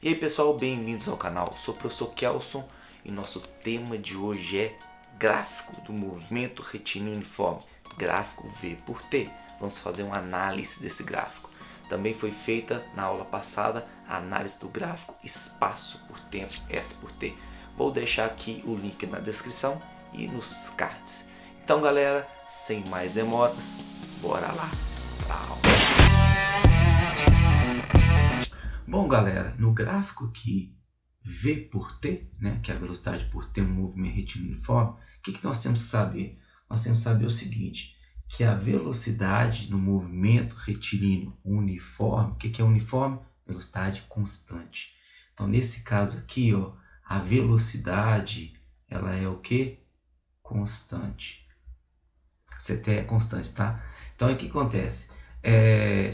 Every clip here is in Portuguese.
E aí pessoal, bem-vindos ao canal. Sou o professor Kelson e nosso tema de hoje é gráfico do movimento retilíneo uniforme, gráfico V por T. Vamos fazer uma análise desse gráfico. Também foi feita na aula passada a análise do gráfico espaço por tempo, S por T. Vou deixar aqui o link na descrição e nos cards. Então galera, sem mais demoras, bora lá para a aula. Bom galera, no gráfico aqui V por T, né, que é a velocidade por T, um movimento retilíneo uniforme, o que nós temos que saber? Nós temos que saber o seguinte, que a velocidade no movimento retilíneo uniforme, o que é uniforme? Velocidade constante. Então nesse caso aqui, ó, a velocidade, ela é o que? Constante. CT é constante, tá? Então o que acontece?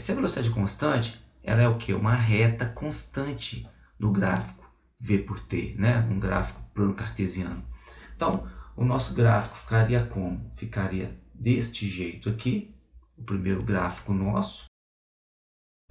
Se a velocidade é constante, ela é o que? Uma reta constante no gráfico V por T, né? Um gráfico plano cartesiano. Então, o nosso gráfico ficaria como? Ficaria deste jeito aqui, o primeiro gráfico nosso,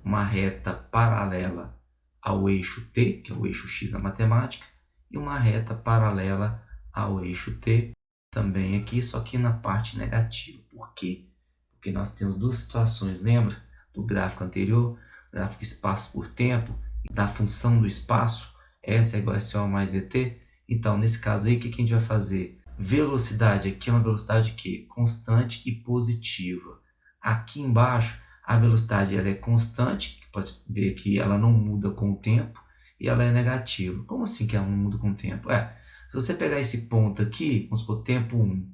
uma reta paralela ao eixo T, que é o eixo X da matemática, e uma reta paralela ao eixo T, também aqui, só que na parte negativa. Por quê? Porque nós temos duas situações, lembra? Do gráfico anterior, gráfico espaço por tempo, da função do espaço, S é igual a SO mais VT. Então, nesse caso aí, o que a gente vai fazer? Velocidade aqui é uma velocidade que? Constante e positiva. Aqui embaixo, a velocidade ela é constante, que pode ver que ela não muda com o tempo, e ela é negativa. Como assim que ela não muda com o tempo? Se você pegar esse ponto aqui, vamos supor, tempo 1,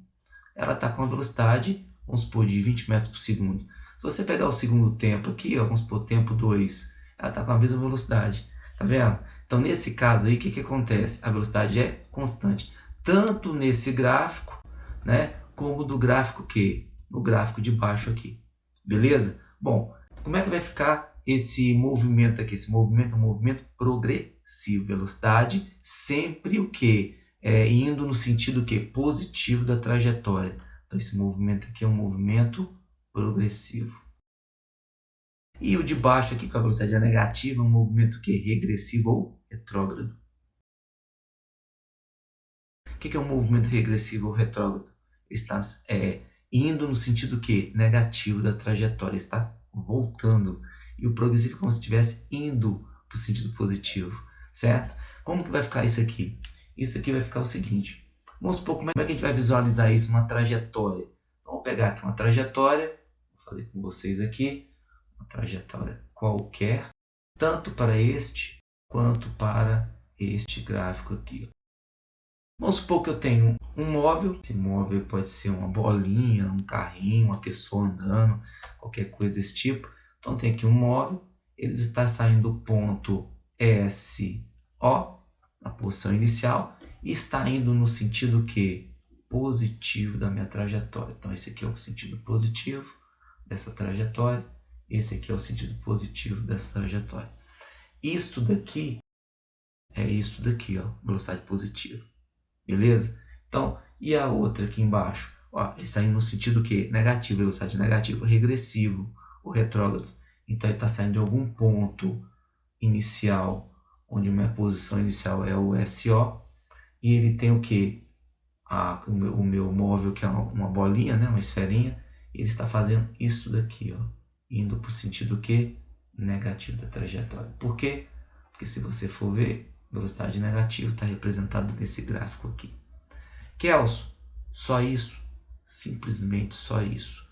ela está com a velocidade, vamos supor, de 20 metros por segundo. Se você pegar o segundo tempo aqui, ó, vamos supor, tempo 2, ela está com a mesma velocidade. Tá vendo? Então, nesse caso aí, o que acontece? A velocidade é constante. Tanto nesse gráfico, né, como do gráfico que? No gráfico de baixo aqui. Beleza? Bom, como é que vai ficar esse movimento aqui? Esse movimento é um movimento progressivo. Velocidade sempre o quê? Indo no sentido que? Positivo da trajetória. Então, esse movimento aqui é um movimento progressivo. E o de baixo aqui, com a velocidade é negativa, é um movimento que? Regressivo ou retrógrado. O que é um movimento regressivo ou retrógrado? Está indo no sentido que? Negativo da trajetória, está voltando. E o progressivo é como se estivesse indo para o sentido positivo, certo? Como que vai ficar isso aqui? Isso aqui vai ficar o seguinte. Vamos supor como é que a gente vai visualizar isso, uma trajetória. Vamos pegar aqui uma trajetória, vou fazer com vocês aqui, uma trajetória qualquer, tanto para este quanto para este gráfico aqui. Vamos supor que eu tenho um móvel, esse móvel pode ser uma bolinha, um carrinho, uma pessoa andando, qualquer coisa desse tipo. Então tem aqui um móvel, ele está saindo do ponto SO, na posição inicial, e está indo no sentido que? Positivo da minha trajetória. Então esse aqui é o sentido positivo dessa trajetória, esse aqui é o sentido positivo dessa trajetória. Isto daqui é isso daqui, ó, velocidade positiva. Beleza? Então, e a outra aqui embaixo? Ó, isso aí no sentido que? Negativo, velocidade negativa, regressivo, ou retrógrado. Então, ele está saindo de algum ponto inicial, onde a minha posição inicial é o SO, e ele tem o que? O meu móvel, que é uma bolinha, né? Uma esferinha, ele está fazendo isso daqui, ó, indo para o sentido que? Negativo da trajetória. Por quê? Porque se você for ver, velocidade negativa está representada nesse gráfico aqui. Kelson, só isso? Simplesmente só isso.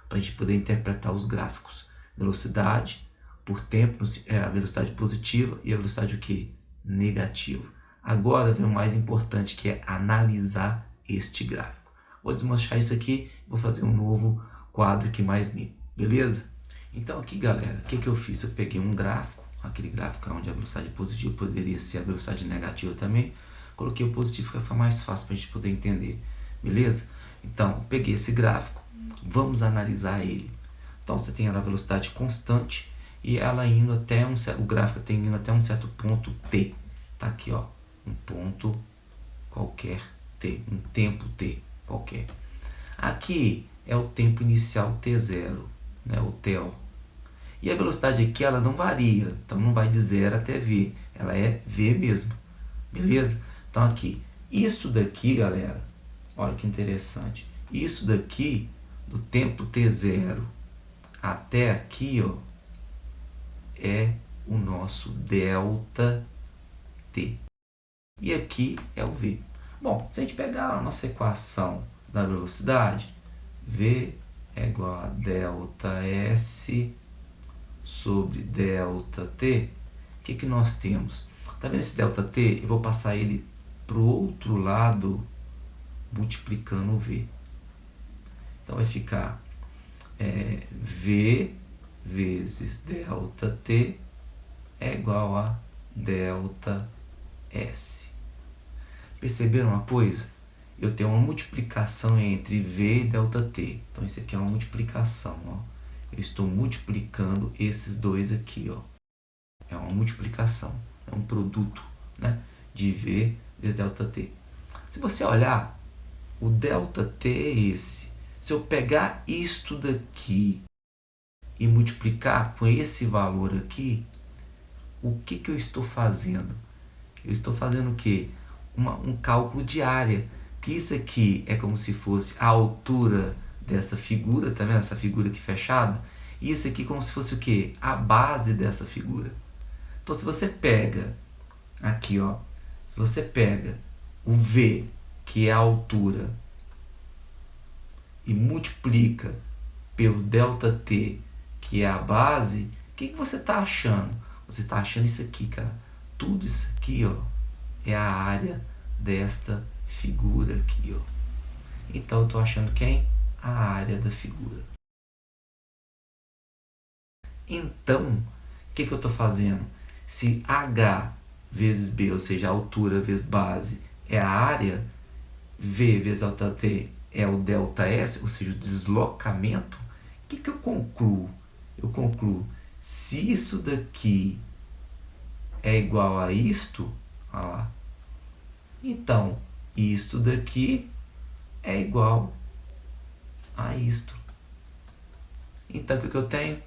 Para a gente poder interpretar os gráficos. Velocidade por tempo, a velocidade positiva e a velocidade o quê? Negativa. Agora vem o mais importante, que é analisar este gráfico. Vou desmanchar isso aqui e vou fazer um novo quadro aqui mais limpo. Beleza? Então aqui, galera, o que eu fiz? Eu peguei um gráfico, aquele gráfico onde a velocidade positiva poderia ser a velocidade negativa também. Coloquei o positivo para ficar mais fácil para a gente poder entender. Beleza? Então, peguei esse gráfico, vamos analisar ele. Então, você tem a velocidade constante e ela indo até o gráfico tem indo até um certo ponto T. Tá aqui, ó, um ponto qualquer T, um tempo T qualquer. Aqui é o tempo inicial T0, né, o TO. E a velocidade aqui ela não varia, então não vai de 0 até v, ela é v mesmo, beleza? Então aqui, isso daqui, galera, olha que interessante, isso daqui, do tempo t0 até aqui, ó, é o nosso delta t. E aqui é o v. Bom, se a gente pegar a nossa equação da velocidade, v é igual a delta s sobre delta t, o que nós temos? Tá vendo esse delta t? Eu vou passar ele para o outro lado, multiplicando o v. Então vai ficar v vezes delta t é igual a delta s. Perceberam uma coisa? Eu tenho uma multiplicação entre v e delta t. Então isso aqui é uma multiplicação, ó. Eu estou multiplicando esses dois aqui, ó. É uma multiplicação, é um produto, né, de v vezes delta t. Se você olhar, o delta t é esse. Se eu pegar isto daqui e multiplicar com esse valor aqui, o que eu estou fazendo? Eu estou fazendo o quê? Um cálculo de área. Que isso aqui é como se fosse a altura dessa figura, tá vendo? Essa figura aqui fechada. E isso aqui como se fosse o quê? A base dessa figura. Então, se você pega aqui, ó, se você pega o V, que é a altura, e multiplica pelo delta T, que é a base, o que você está achando? Você está achando isso aqui, cara. Tudo isso aqui, ó, é a área desta figura aqui, ó. Então, eu estou achando quem? A área da figura. Então, o que eu estou fazendo? Se H vezes B, ou seja, a altura vezes base, é a área, V vezes delta T é o delta S, ou seja, o deslocamento, o que eu concluo? Eu concluo, se isso daqui é igual a isto, olha lá, então, isto daqui é igual a isto. Então, o que eu tenho?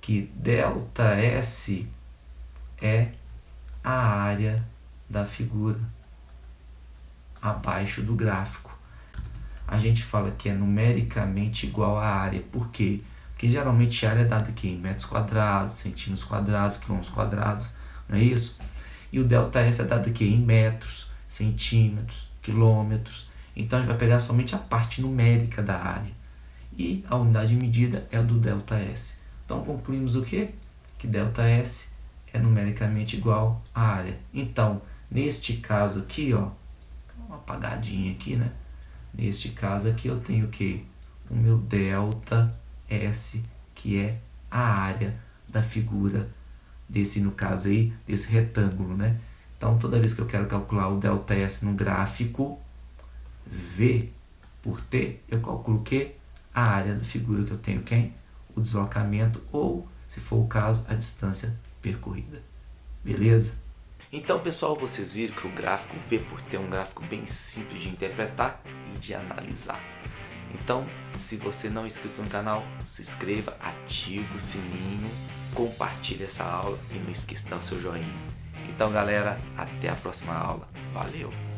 Que delta S é a área da figura abaixo do gráfico. A gente fala que é numericamente igual à área. Por quê? Porque geralmente a área é dada aqui em metros quadrados, centímetros quadrados, quilômetros quadrados, não é isso? E o delta S é dado aqui em metros, centímetros, quilômetros. Então a gente vai pegar somente a parte numérica da área. E a unidade de medida é a do delta S. Então concluímos o quê? Que delta S é numericamente igual à área. Então, neste caso aqui, ó, uma apagadinha aqui, né? Neste caso aqui eu tenho o quê? O meu delta S, que é a área da figura desse, no caso aí, desse retângulo, né? Então, toda vez que eu quero calcular o delta S no gráfico, V por T, eu calculo o quê? A área da figura que eu tenho, quem? O deslocamento ou, se for o caso, a distância percorrida. Beleza? Então, pessoal, vocês viram que o gráfico V por T é um gráfico bem simples de interpretar e de analisar. Então, se você não é inscrito no canal, se inscreva, ative o sininho, compartilhe essa aula e não esqueça de dar o seu joinha. Então, galera, até a próxima aula. Valeu!